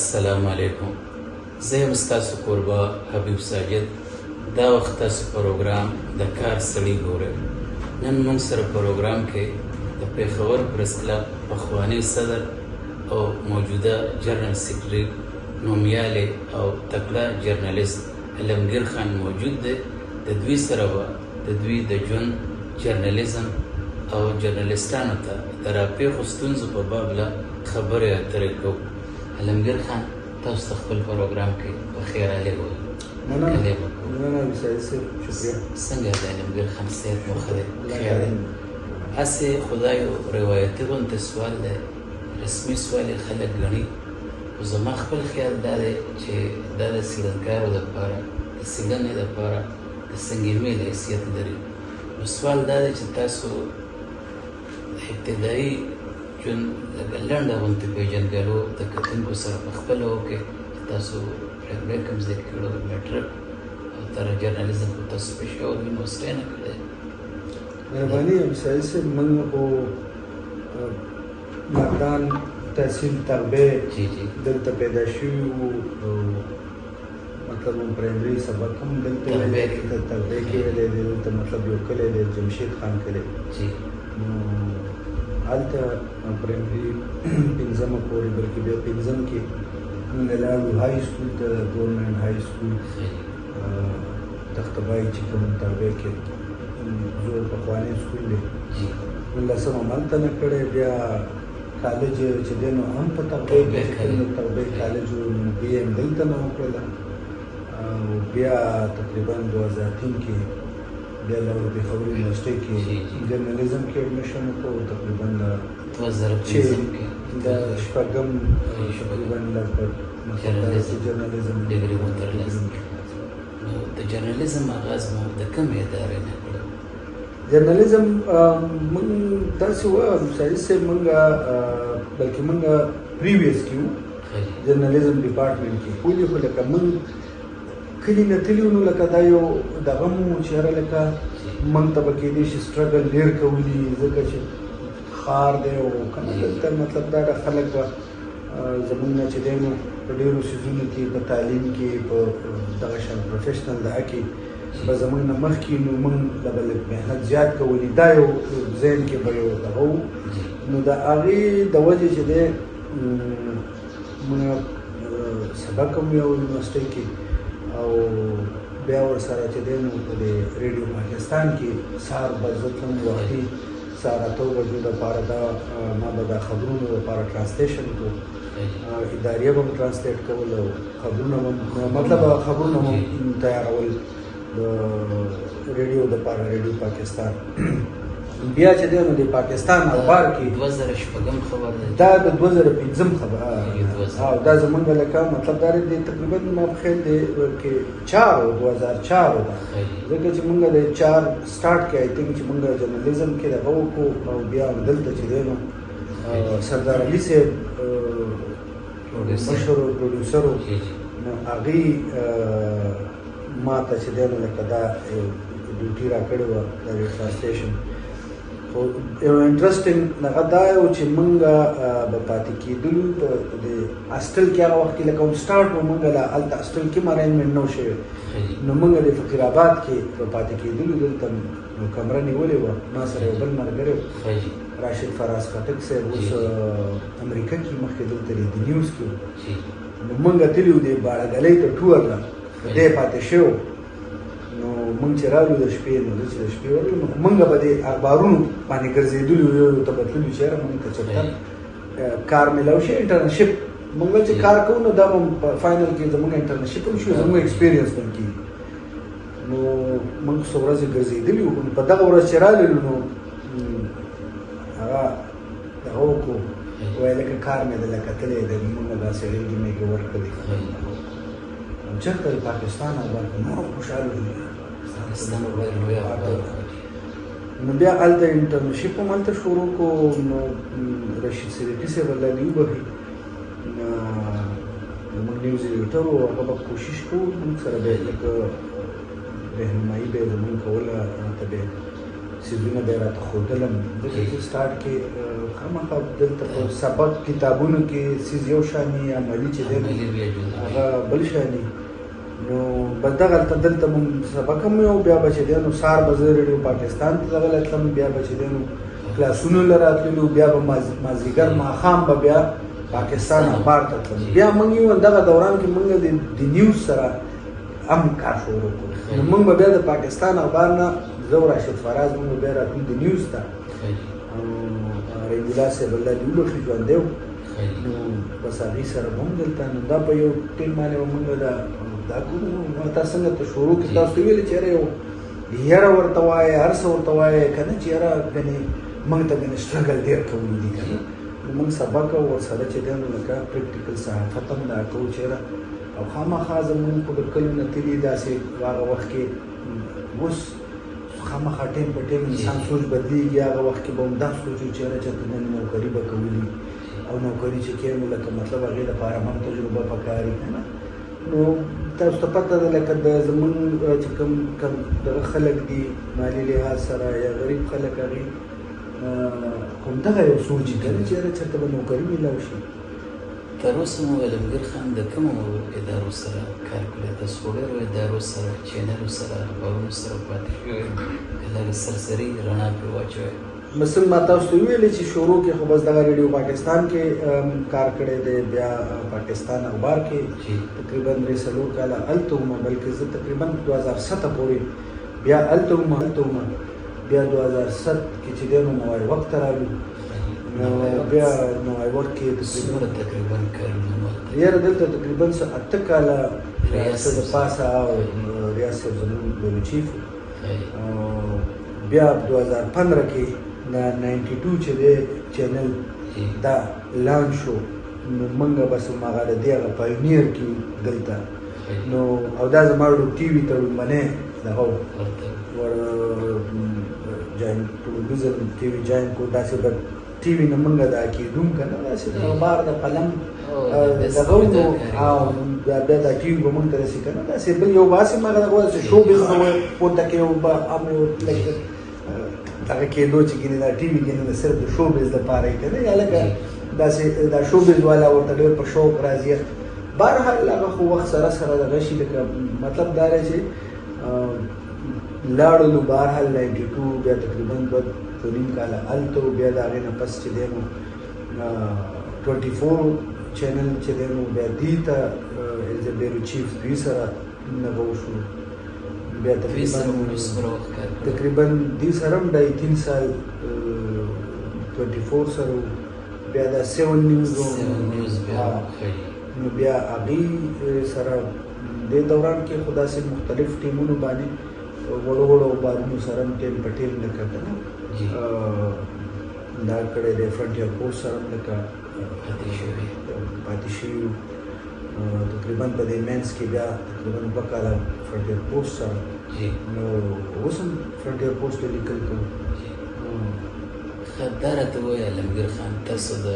السلام علیکم. زه یم ستاسو کوربه حبیب ساجد. دا وخت تاسو پروګرام د کار سړي ګورئ. نن موږ سره پروګرام کې د پېښور پریس کلب پخوانی صدر او موجوده جنرال سیکرټري نومیالی او تکړه جرنالیست علمګیر خان موجود دی. د دوی سره به د دوی د ژوند جرنالیزم او جرنالیستانو ته د راپېښو ستونزو په باب له خبرې اترې کوو. علمګیر خان، تاسو ته خپل پروګرام کې بخیر راغلی وایو. مننه وسایل صاحب، شکریه. څنګه دی علمګیر خان صاحب؟ مو ښه دی؟ خیر دی. هسې خدای یو روایتي غوندې سوال دی، رسمي سوال یې خلک ګڼي، خو زما خپل خیال دا دی چې دا د څېړنکارو دپاره د څېړنې دپاره د سنګیمې د حیثیت لري. نو سوال دا دی چې تاسو ابتدایي ژوند لږه لنډه غوندې پېژندګلو د کتونکو سره په خپله وکړئ چې تاسو پرایمري کوم زده کړو، میټرک او تر جرنالیزم خو تاسو پېښور یونیورسټۍ نه کړی. مهرباني وسایل صاحب، موږ خو مردان تحصیل تربیه دلته پیدا شوي وو، مطلب هم پرایمري سبق هم دلته تربیه کې ویلی دی. دلته مطلب یو کلی دی جمشید خان کلی، نو هلته پرایمري پنځمه پورې، بلکې بیا پنځم کې موږ لاړو های سکول ته، ګورنمنټ های سکول تختبای چې کوم تربیه کې زور پخوانی سکول دی، نولسم هم هلته نه کړی. بیا کالج چې دی نو هم په تربیه کې تربیه کالج و، نو بیا یې هم دلته نه وکړله. او بیا تقریبا 2003 کې بیا لاړو پېښور یونیورسټۍ کې جرنالیزم کې ایډمیشن وکړو. تقریبا د شپږم تقریبا جرنالیزم ډګري مو ترلاسه کړه. نو د جرنالیزم آغاز مو د کومې ادارې نه کړی؟ جرنالیزم موږ داسې ووایم سعید صاحب، موږ بلکې موږ پریویس کې وو جرنالیزم ډپارټمنټ کې. ولې خو لکه موږ کلي نه تللي وو، نو لکه دا یو دغه مو چې هره لکه موږ ته به کېدای شي سټرګل ډېر کولي، ځکه چې ښار دی او که نه دلته مطلب دا د خلک به زموږ نه چې دی نو په ډېرو څیزونو کې، په تعلیم کې، په دغه شان پروفیشنل دغه کې به زموږ نه مخکې، نو موږ له به لږ محنت زیات کولي. دا یو ذهن کې به یو دغه وو. نو د هغې د وجې چې دی موږ سبق هم یو یونیورسټۍ کې، او بیا ورسره چې دی نو په دې ریډیو پاکستان کې سهار به زه تلم وختي سهار 8 بجو دپاره دا ما به دا خبرونو دپاره ټرانسلیشن کړو، اداریه به م ټرانسلیټ کول او خبرونه مطلب خبرونه هم تیارول د ریډیو دپاره، ریډیو پاکستان. بیا چې دی نو د پاکستان اخبار کې 2006 خبر دی، دا د 2005 خبر، او دا زمونږ لکه مطلب دا دی تقریبا ما په خیال دی کې 2004 ده، ځکه چې مونږ د 4 سټارټ کې آی تھنک چې مونږ جرنالیزم کې دغه وکړو، او بیا دلته چې دی نو سردار علي صاحب مشهور پروډیوسر و، نو هغې ما ته چې دی نو لکه دا ډیوټي راکړې وه د ټرانسلیشن. خو یو انټرسټینګ دغه دا و چې موږ به پاتې کېدلو په د هاسټل کې. هغه وخت کې لکه هم سټارټ و، موږ له هلته هاسټل کې هم ارینجمنټ نه و شوی، نو موږ د فقیر آباد کې به پاتې کېدلو. دلته نو کمره نیولې وه، ما سره یو بل ملګری راشد فراز خټک صاحب، اوس امریکا کې مخکې دلته د نیوز کې و. نو موږ تللي وو د باړهګلۍ ته ټور ته، دی پاتې شوی. نو موږ چې رالو د شپې، نو زه چې د شپې ورغلم، نو موږ به د اخبارونو باندې ګرځېدلي وو، یو ته به تللي چې یاره موږ ته چېرته کار میلاو شي، انټرنشپ موږ چې کار کوو، نو دا به په فاینل کې زموږ انټرنشپ هم شي، زموږ ایکسپیرینس به هم کېږي. نو موږ څو ورځې ګرځېدلي وو. په دغه ورځ چې راللو نو هغه دغه وکړو، وایي لکه کار مې د لکه تللی دی، موږ داسې ریډیمې کې ورکړلې. چېرته د پاکستان اخبار کې نور خوشحاله دي. نو بیا هلته انټرنشپ هم هلته شروع کړو. نو رشید صدیقي صاحب الله دې وبخي، زموږ نیوز ایډیټر و، هغه به کوشش کوو موږ سره به یې لکه رهنمایي به یې زموږ کوله، هغه ته به سیزونه بیا راته ښودلم ځکه چې سټارټ کې خامخا دلته په سبق کتابونو کې سیز یو شاني عملي چې دی هغه بل شاني نو بس دغلته دلته مونږ سبق هم یو بیا به چې دی نو سهار به زه ریډیو پاکستان ته دغلی تلم بیا به چې دی نو کلاسونو له راتللو بیا به مازدیګر ماښام به بیا پاکستان اخبار ته تلم بیا مونږ یو دغه دوران کې مونږ د نیوز سره هم کار شروع کړو نو مونږ به بیا د پاکستان اخبار نه زه او راشد فراز مونږ بیا راتلو د نیوز ته رحیم الله صاحب الله دې وبخښي ژوندی و نو بس هغې سره به هم دلته نو دا په یو ټیم باندې به مونږ دا کوو تا څنګه ته شروع کړې تاسو ته ویلې چې یاره یو یاره ورته وایې هر څه ورته وایې که نه چې یاره ګنې موږ ته ګنې سټرګل ډېر کولی دي که نه نو موږ سبق او ورسره چې دی نو لکه پریکټیکل صحافت هم دا کوو چې یاره او خامخا زمونږ خو د کلو نه تلي داسې هغه وخت کې اوس خامخا ټیم په ټیم انسان سوچ بدلېږي هغه وخت کې به هم دا سوچ و چې یاره چېرته نن نوکري به کولی او نوکري چې کوي نو لکه مطلب هغې لپاره هم تجربه پکار وي که نه نو تاسو ته پته ده لکه د زمونږ چې کوم دغه خلک دي مالي لحاظ سره یا غریب خلک هغې همدغه یو سوچ وي که نه چې یاره چېرته به نوکري میلاو شي تر اوسه مو علمګیر خان د کومو ادارو سره کار کړی تاسو خو ډېرو ادارو سره چینلو سره اخبارونو سره پاتې شوی لږ سرسري رڼا پرې واچوئ مثلا ما تاسو ته ویلې چې شروع کې خو بس دغه ریډیو پاکستان کې کار کړی دی بیا پاکستان اخبار کې تقریبا 3 کاله هلته وم بلکې زه تقریبا 2007 پورې بیا هلته وم بیا 2007 کې چې دی نو نوی وخت ته رالو نو بیا نوی وخت کې تقریبا یاره دلته تقریبا 8 کاله ریاست د پاسه او ریاست زمونږ بیرو چیف بیا 2015 کې دا 92 چې دی چینل دا لانچ شو نو موږ بس هماغه د دې هغه پاینیر کې دلته نو او دا زما ټي وي ته لومړنی دغه ور جاین ټلویزیون ټي وي جاین کو داسې به ټي وي نه موږ دا کېدو که نه داسې د اخبار د قلم دغه نو بیا دا ټي وي به موږ ته رسي که نه داسې بل یو باسې مغه دغه داسې شو بیز به پورته کې یو به هم یو دغه کېدو چې ګینې دا ټي وي ګینې صرف د شو بیز دپاره یې که نه یا لکه داسې دا شو بیز والا ورته ډېر په شوق راځي بهرحال هغه خو وخت سره سره دغه شي لکه مطلب دا دی چې لاړلو بهرحال 92 بیا تقریبا 2 کاله هلته بیا د هغې نه پس چې دی نو 24 چینل چې دی نو بیا دې ته ایز ا بیرو چیف دوی سره نغه وشو بیا تقریبا دې سره هم دا 3 سال 24 سره بیا دا 7 نیوز نو بیا هغې سره دې دوران کې خو داسې مختلف ټیمونو باندې وړو وړو بارونو سره هم ټیم په ټیم لکه که نه دا کړی دی فرنټیر پوسټ سره هم لکه پاتې شوي تقریبا په دې مینس کې بیا تقریبا 2 کاله فرنټیر پوسټ سره نو اوس هم فرنټیر پوسټ ته لیکل کوو دا راته ووایه علمګیر خان تاسو د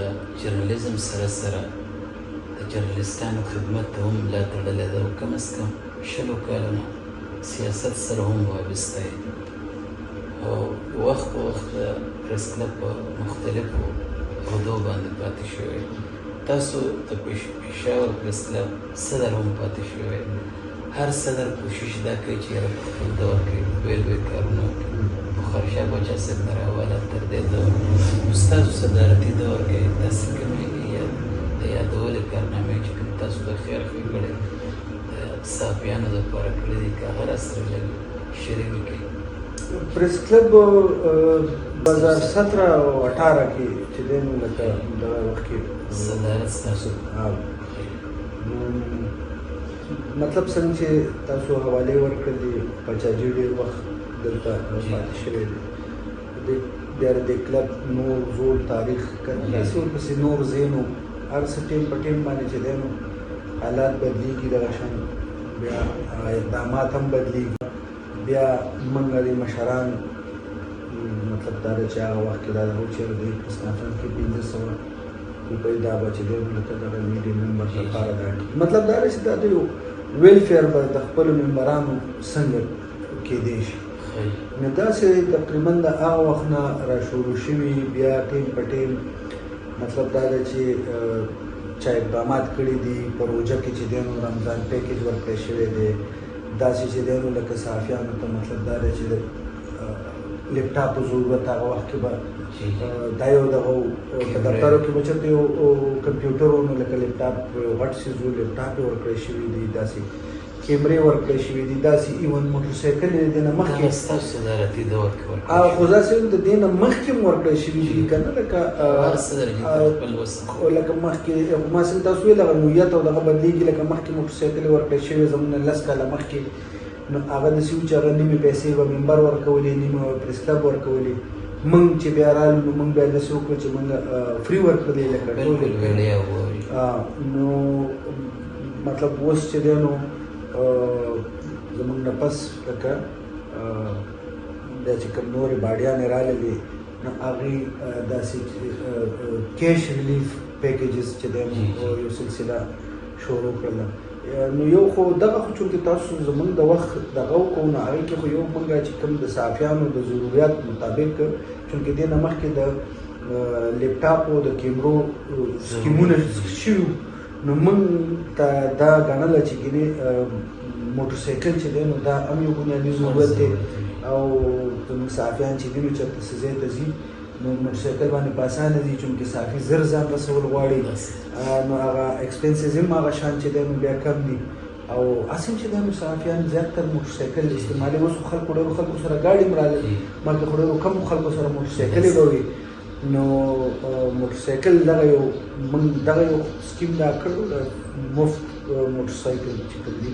جرنالیزم سره سره د جرنالیستانو خدمت ته هم لا تړلی ده او کم از کم 20 کالونه سیاست سره هم وابسته یې او وخت په وخت د پریس کلب په مختلفو عهدو باندې پاتې شوی تاسو د پېښور پریس کلب صدر هم پاتې شوی هر صدر کوشش دا کوي چې یاره په خپل دور کې لوی لوی کارونه وکړي بخارشاه باچا صاحب نه راواله تر دې دور ستاسو صدارتي دور کې داسې کومې د یادولې کارنامې چې کوم تاسو د خیر ښې کړی صحافیانو دپاره کړي دي که هغه راسره لږ شریک وکړي پریس کلب 2017 او 18 کې چې دی نو لکه دغه وخت کې صدارت ستاسو مطلب څنګه چې تاسو حوالې ورکړلې پاچاجي ډېر وخت دلته پاتې شوی دی بیا د کلب نور زوړ تاریخ داسې ورپسې نور ځینو هر څه ټیم په ټیم باندې چې دی نو حالات بدلېږي دغه شان بیا اقدامات هم بدلېږي بیا موږ د مشران مطلب دا دی چې هغه وخت کې دا د چېرې دی اسنافان کې 1500 روپۍ دا به چې دی لکه دغه میډیا ممبر لپاره دا مطلب دا دی چې دا د یو ویلفیر به د خپلو ممبرانو څنګه کېدی شي نو داسې تقریبا د هغه وخت نه را شروع شوي بیا ټیم په ټیم مطلب دا ده چې چا اقدامات کړي دي پروژه کې چې دی نو رمضان پیکیج ورکړی شوی دی داسې چې دی نو لکه صحافیانو ته مطلب دا ده چې د لیپټاپ ضرورت هغه وخت کې به دا یو دغه په دفترو کې به چېرته یو کمپیوټر و نو لکه لیپټاپ غټ څیز و لیپټاپ یې ورکړی شوي دي داسې کیمرې ورکړی شوي دي داسې ایون موټرسایکل یې د دې نه مخکې ستاسو صدارتي دور کې ورکړی خو داسې د دې نه مخکې هم ورکړی شوي دي که نه لکه لکه مخکې ما څنګه تاسو ویل هغه نوعیت او دغه بدلېږي لکه مخکې موټرسایکل یې ورکړی شوی زموږ نه 10 کاله مخکې نو هغه داسې و چې هغه نیمې پیسې به ممبر ورکولې نیمه پریس کلب ورکولې موږ چې بیا رالو نو موږ بیا داسې وکړو چې موږ فري ورکړلې لکه نو مطلب اوس چې دی نو زموږ نه پس لکه بیا چې کوم نورې باډیانې راللې نو هغې داسې کیش ریلیف پیکیجز چې دی نو یو سلسله شروع کړله نو یو خو دغه خو چونکې تاسو زموږ د وخت دغه وکړو نو هغې کې خو یو موږ چې کوم د صحافیانو د ضروریات مطابق چونکې دې نه مخکې د لیپټاپو د کیمرو سکیمونه شوي نو موږ ته دا ګڼله چې ګینې موټرسایکل چې دی نو دا هم یو بنیادي ضرورت دی او زموږ صحافیان چې دي نو چېرته څه ځای ته ځي نو موټرسایکل باندې په اسانه ځي چونکې صحافي زر ځان رسول غواړي نو هغه ایکسپنسز هم هغه شان چې دی نو بیا کم دي او هسې هم چې دی نو صحافیان زیاتره موټرسایکل استعمالوي اوس خو خلکو ډېرو خلکو سره ګاډي هم راغلي بلکې خو ډېرو کمو خلکو سره موټرسایکل یې به وي نو موټرسایکل دغه یو موږ دغه یو سکیم دا کړو مفت موټرسایکل چې کوم دي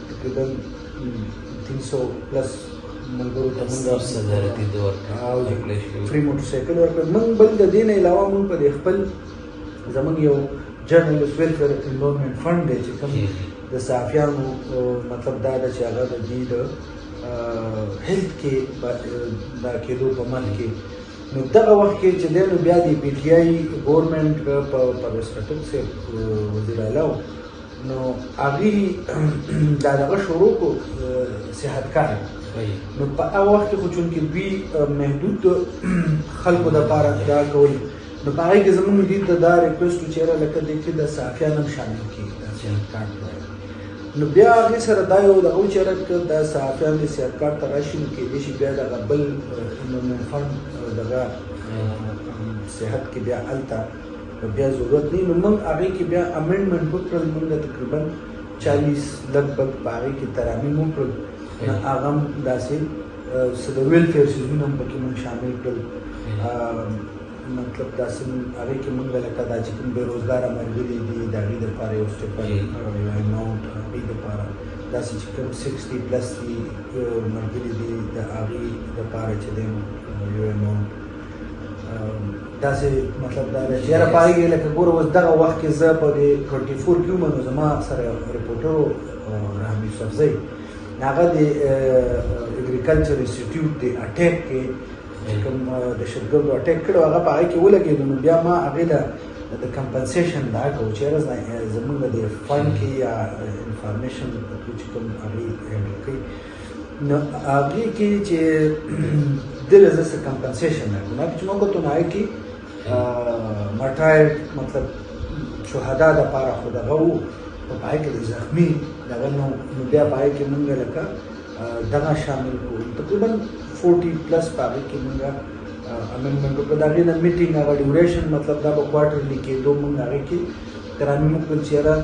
تقریبا 300 پلس ملګرو ته موږ فري موټرسایکل ورکړل موږ بل د دې نه علاوه موږ په دې خپل زموږ یو جرنلسټ ویلفیر انوالومنټ فنډ دی چې کوم د صحافیانو مطلب دا ده چې هغه د دې د هیلث کې دا کېدو په منځ کې نو دغه وخت کې چې دی نو بیا د پی ټي آی ګورنمنټ په پرویز خټک صاحب وزیر اعلی نو هغې دا دغه شروع کړو صحتکار نو په هغه وخت کې خو چونکې دوی محدود خلکو دپاره دا کول نو په هغې کې زموږ دوی ته دا ریکویسټ و چې یاره لکه دې کې د صحافیان هم شامل کړي دا صحت کارډ نو بیا هغې سره دا یو دغه و چې یاره که دا صحافیان د صحت کارډ ته راشي نو کېدای شي بیا دغه بل انوالومنټ فنډ دغه صحت کې بیا هلته بیا ضرورت نه نو موږ هغې کې بیا امنډمنټ وکړل موږ تقریبا 40 لږ په هغې کې ترامیم وکړل نو هغه هم داسې څه د ویلفیر څیزونه هم پکې موږ شامل کړل مطلب داسې هغې کې موږ لکه دا چې کوم بېروزګاره ملګري دي د هغې دپاره یو سټیپل یو اماونټ هغې دپاره داسې چې کوم 60 پلس دي ملګري دي د هغې دپاره چې دی یو اماونټ داسې مطلب دا دی چې یاره په هغې کې لکه ګوره اوس دغه وخت کې زه په دې 24 کې وم نو زما سره ریپورټر و رحم یوسفزی هغه د اګریکلچر انسټیټیوټ د اټیک کې چې کوم د شتګردو اټیک کړی هغه په هغې کې ولګېدو نو بیا ما هغې ته د کمپنسیشن دا کوو چې یاره زموږ د فنډ کې یا انفارمیشن چې کوم هغې هینډل کوي نو هغې کې چې دله زه څه کمپنسیشن راکړم هغې چې ما کتو نو هغې کې مټایډ مطلب شهدا دپاره خو دغه و په هغې کې د زخمي دغه نو بیا په هغې کې مونږ لکه دغه شامل کړو تقریبا 40 پلس په هغې کې مونږ امنډمنټ وکړو د هغې نه میټینګ هغه ډیوریشن مطلب دا به کوارټرلي کېدو مونږ هغې کې ترامیم وکړل چې یاره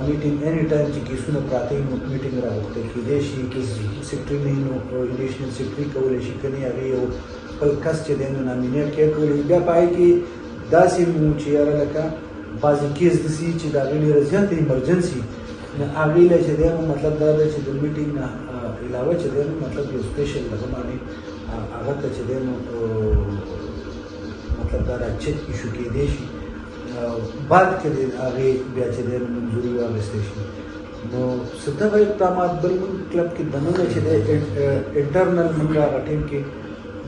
میټینګ اني ټایم چې کیسونه پراته وي نو میټینګ راغوښتل کېدای شي کیس سیکرټري نه وي نو ایډیشنل سیکرټري کولی شي که نه هغې یو خپل کس چې دی نو نامینیټ کې کولی بیا په هغې کې داسې مو چې یاره لکه بعضې کیس داسې چې د هغې ډېره زیاته ایمرجنسي نو هغې له چې دی نو مطلب دا دی چې د میټینګ نه علاوه چې دی نو مطلب یو سپیشل دغه باندې هغه ته چې دی نو مطلب دا راچک ایشو کېدای شي بعد کې د هغې بیا چې دی نو منظوري واخیستی شي نو څه دغه اقدامات بل مونږ کلب کې دننه چې دی انټرنل مونږ هغه ټیم کې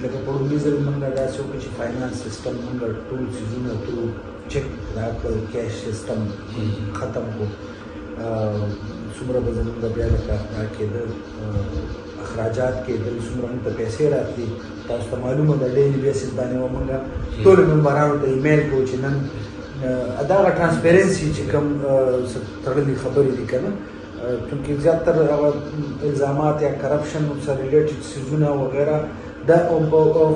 لکه په لومړي ځل مونږ داسې وکړو چې فاینانس سیسټم مونږ ټول څیزونه ټول چک راکړل کیش سیسټم ختم کړو څومره به زمونږ بیا لکه دا کېدل اخراجات کېدل څومره موږ ته پیسې راتلي تاسو ته معلومه ده ډیلي بیسس باندې به موږ ټولو ممبرانو ته ایمیل کوو چې نن دغه ټرانسپیرنسي چې کوم تړلي خبرې دي که نه چونکې زیاتر هغه الزامات یا کرپشن سره ریلیټډ څیزونه وغیره دا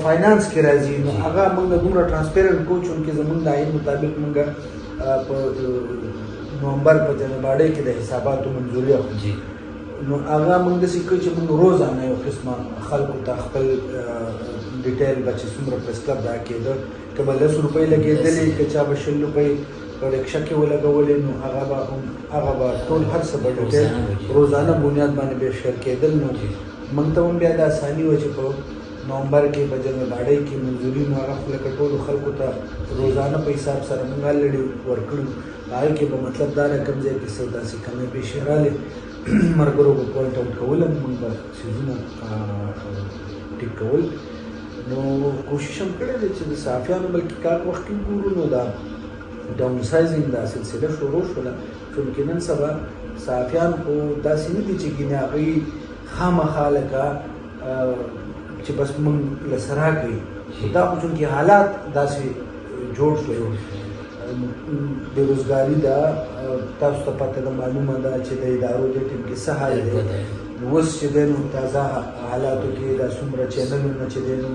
فاینانس کې راځي نو هغه موږ دومره ټرانسپیرنټ کوو چونکې زموږ د عین مطابق موږ په نومبر په جنوباړۍ کې د حساباتو منظوري اخلو نو هغه موږ داسې کوو چې موږ روزانه یو قسمه خلکو ته خپل ډیټیل به چې څومره پریس کلب دا کېده که به 10 روپۍ لګېدلې که چا به 20 روپۍ په رکشه کې ولګولې نو هغه به ټول هر څه به ډیټیل روزانه بنیاد باندې به شیر کېدل نو موږ ته هم بیا د اساني وه چې په نومبر کې په جنوباړۍ کې منظوري نو هغه خو لکه ټولو خلکو ته روزانه په حساب سره موږ الرېډي ورکړو هغې کې به مطلب دا نه کوم ځای کې څه داسې کمې پیښې رالې ملګرو به پوینټ آوټ کول هم موږ به څیزونه ټیک کول نو کوشش هم کړی دی چې د صحافیانو بلکې کار وخت کې وګورو نو دا ډاون سایزینګ دا سلسله شروع شوله چونکې نن سبا صحافیان خو داسې نه دي چې ګینې هغوی خامخا لکه چې بس موږ له سره کوي دا خو چونکې حالات داسې جوړ شول بېروزګاري ده تاسو ته پته ده معلومه ده چې د ادارو دې ټیم کې څه حال دی اوس چې دی نو تازه حالاتو کې دا څومره چینلونه چې دی نو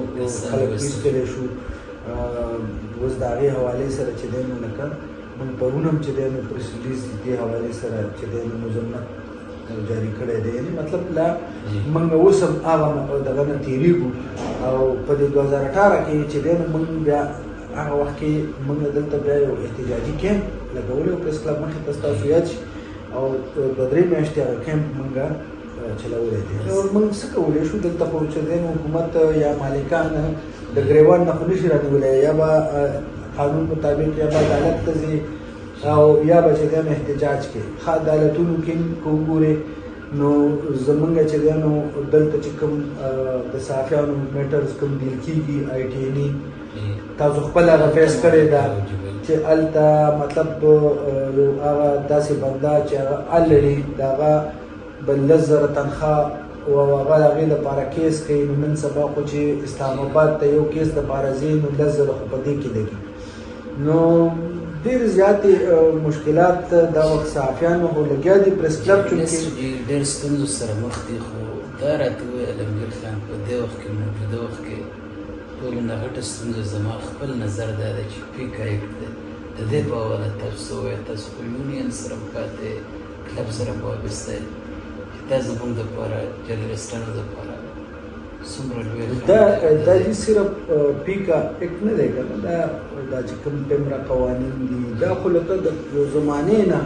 خلک ویستلی شو اوس د هغې حوالې سره چې دی نو لکه موږ پرون هم چې دی نو پریس ریلیز دې حوالې سره چې دی نو مذمت جاری کړی دی یعنې مطلب لا موږ اوس هم هغه دغه نه تېرېږو او په دې 2018 کې چې دی نو موږ بیا هغه وخت کې موږ دلته بیا یو احتجاجي کیمپ لګولی و پریس کلب مخې ته ستاسو یاد شي او 2-3 میاشتې هغه کیمپ موږ چلولی دی موږ څه کولی شو دلته خو چې دی نو حکومت یا مالکان د ګریوان نه خو نشي رانیولی یا به قانون مطابق یا به عدالت ته ځي او یا به چې دی نو احتجاج کوي ښه عدالتونو کې که وګورې نو زمونږ چې دی نو دلته چې کوم د صحافیانو میټرز کوم ډیل کېږي آی ټي این ای تاسو خپل هغه فیس کړې ده چې هلته مطلب هغه داسې بنده چې هغه الرېډي د هغه به 10,000 تنخواه او هغه د هغې دپاره کیس کوي نو نن سبا خو چې اسلام آباد ته یو کیس دپاره ځي نو 10,000 خو په دې کې لګي نو ډېر زیاتې مشکلات دا وخت صحافیانو خو لګیا دي پریس کلب چونکې ډېر ستونزو سره مخ دي خو دا راته وویل امیر خان په دې وخت کې موجوده وخت کې ټولو نه غټه ستونزه زما خپل نظر دا ده چې پیکا ایکټ دی د دې په حواله تاسو ووایه تاسو خو یونین سره پاتې کلب سره وابسته یې چې دا زموږ دپاره جرنالسټانو دپاره څومره لوی دا دې صرف پیکا ایکټ نه دی که نه دا چې کوم پیمره قوانین دي دا خو لکه د یو زمانې نه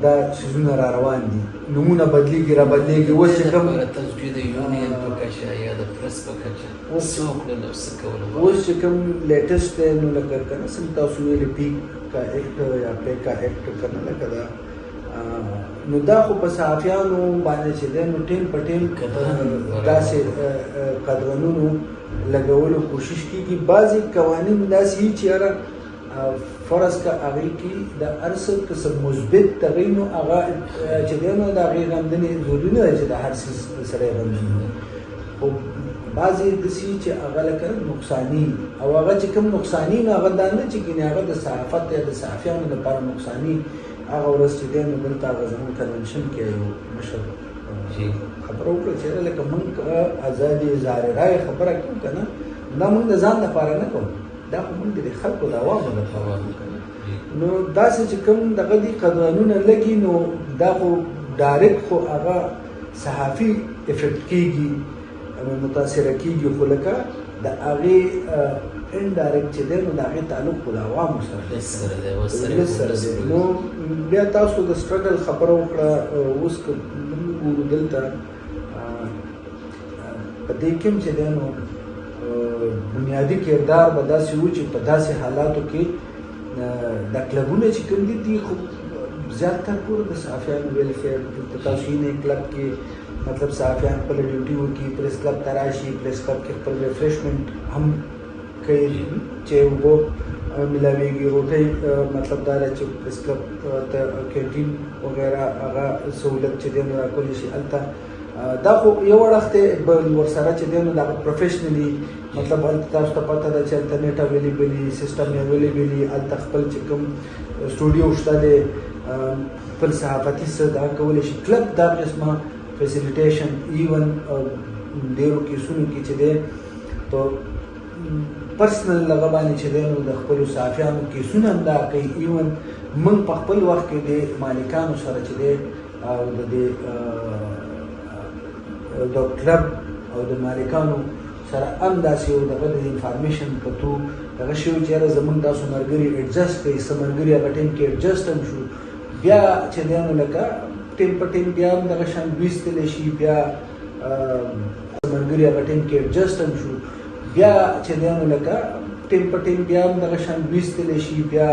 دا څیزونه را روان دي نومونه بدلېږي را بدلېږي اوس چې کوم تاسو چې د یونین په کچه یا د پرس په کچه څه وکړل او څه کول اوس چې کوم لیټسټ دی نو لکه که نه څنګه تاسو ویلې پیکا ایکټ یا پیکا ایکټ که نه لکه دا نو دا خو په صحافیانو باندې چې دی نو ټیم په ټیم داسې قدغنونو لګولو کوشش کېږي بعضې قوانین داسې وي چې یاره فرض که هغې کې د هر څه قسم مثبت هغې نو هغه چې دی نو د هغې غندنې ضروري نه ده چې د هر څیز سړی غندنې خو بعضې داسې وي چې هغه لکه نقصاني او هغه چې کوم نقصاني نو هغه دا نه چې ګینې هغه د صحافت یا د صحافیانو لپاره نقصاني هغه ورځ چې دی نو دلته هغه زموږ کنونشن کې یو مشر خبره وکړه چې لکه موږ ازادي اظهار رایې خبره کوو که نه دا موږ د ځان لپاره نه کوو دا خو موږ د خلکو د عوامو لپاره نو داسې چې کوم دغه دي قانونونه لګي نو دا خو ډایرکټ خو هغه صحافي افیکټ کېږي متاثره کېږي خو لکه د هغې انډایرکټ چې دی نو د هغې تعلق خو د عوامو سره دی نو بیا تاسو د سټرګل خبره وکړه اوس که موږ وګورو دلته په دې کې هم چې دی نو بنیادي کردار به داسې و چې په داسې حالاتو کې دا کلبونه چې کوم دي خو زیاتره کور د صحافیانو ویلفیر په تاسو یې کلب کې مطلب صحافیان خپل ډیوټي وکړي پریس کلب ته راشي پریس کلب کې خپل ریفریشمنټ هم کوي چې اوبه ملاویږي روټۍ مطلب دا ده چې پریس کلب ته کینټین وغیره هغه سهولت چې دی نو راکولی شي هلته دا خو یو اړخ دی بل ورسره چې دی نو دا پروفیشنلي مطلب هلته تاسو ته پته ده چې هلته نیټ اویلیبل وي سیسټم یې اویلیبل وي هلته خپل چې کوم سټوډیو شته دی خپل صحافتي څه دا کولی شي کلب دا قسمه فیسیلیټیشن ایون ډېرو کیسونو کې چې دی په پرسنل لغه باندې چې دی نو د خپلو صحافیانو کیسونه هم دا کوي ایون موږ په خپل وخت کې د مالکانو سره چې دی او د دې د کلب او د مالکانو سره هم داسې یو دغه د انفارمیشن په تو دغه شوي چې یاره زموږ تاسو ملګري ایډجسټ کوي څه ملګري هغه ټیم کې ایډجسټ هم شو بیا چې دی نو لکه ټیم په ټیم بیا هم دغه شان ویستلی شي بیا ملګري هغه ټیم کې ایډجسټ هم شو بیا چې دی نو لکه ټیم په ټیم بیا هم دغه شان ویستلی شي بیا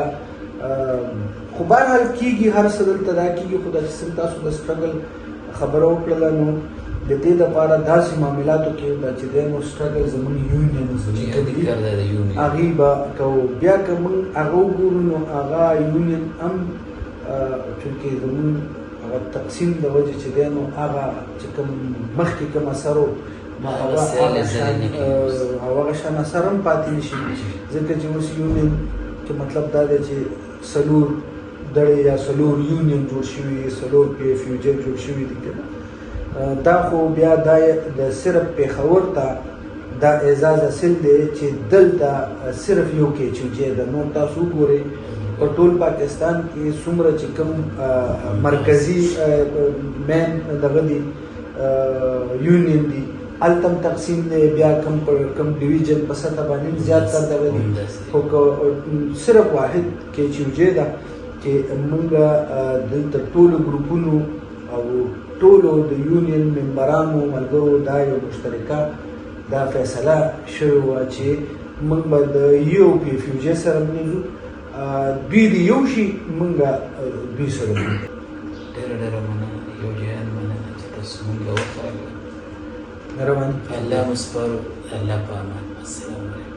خو بهرحال کېږي هر څه دلته دا کېږي خو داسې څه تاسو د سټرګل خبره وکړله نو د دې دپاره داسې معاملاتو کې دا چې دی نو سټرګل زموږ یونینز چې کوم دي هغې به کوو بیا که موږ هغه وګورو نو هغه یونین هم چونکې زموږ هغه تقسیم د وجې چې دی نو هغه چې کوم مخکې کوم اثر و هغه شان اثر هم پاتې نه شي ځکه چې اوس یونین کې مطلب دا دی چې څلور دړې یا څلور یونین جوړ شوي څلور پی ایف یو جې جوړ شوي دي که دا خو بیا دا د صرف پېښور ته دا اعزاز حاصل دی چې دلته صرف یو کې چې ده نو تاسو وګورئ په ټول پاکستان کې څومره چې کوم مرکزي مین دغه دي یونین دي هلته هم تقسیم دی بیا کم ډیویژن په سطح باندې زیات تر دغه دي خو صرف واحد کې چې وجې ده چې موږ دلته ټولو ګروپونو او ټولو د یونین ممبرانو ملګرو دا یو مشترکه دا فیصله شوې وه چې موږ به د یو پی ایف یو جې سره بنیږو دوی د یو شي موږ دوی سره بنیږو ډېره ډېره مننه یو جهان مننه چې تاسو موږ وخت راکړئ مهرباني الله مو سپارو الله په امان السلام علیکم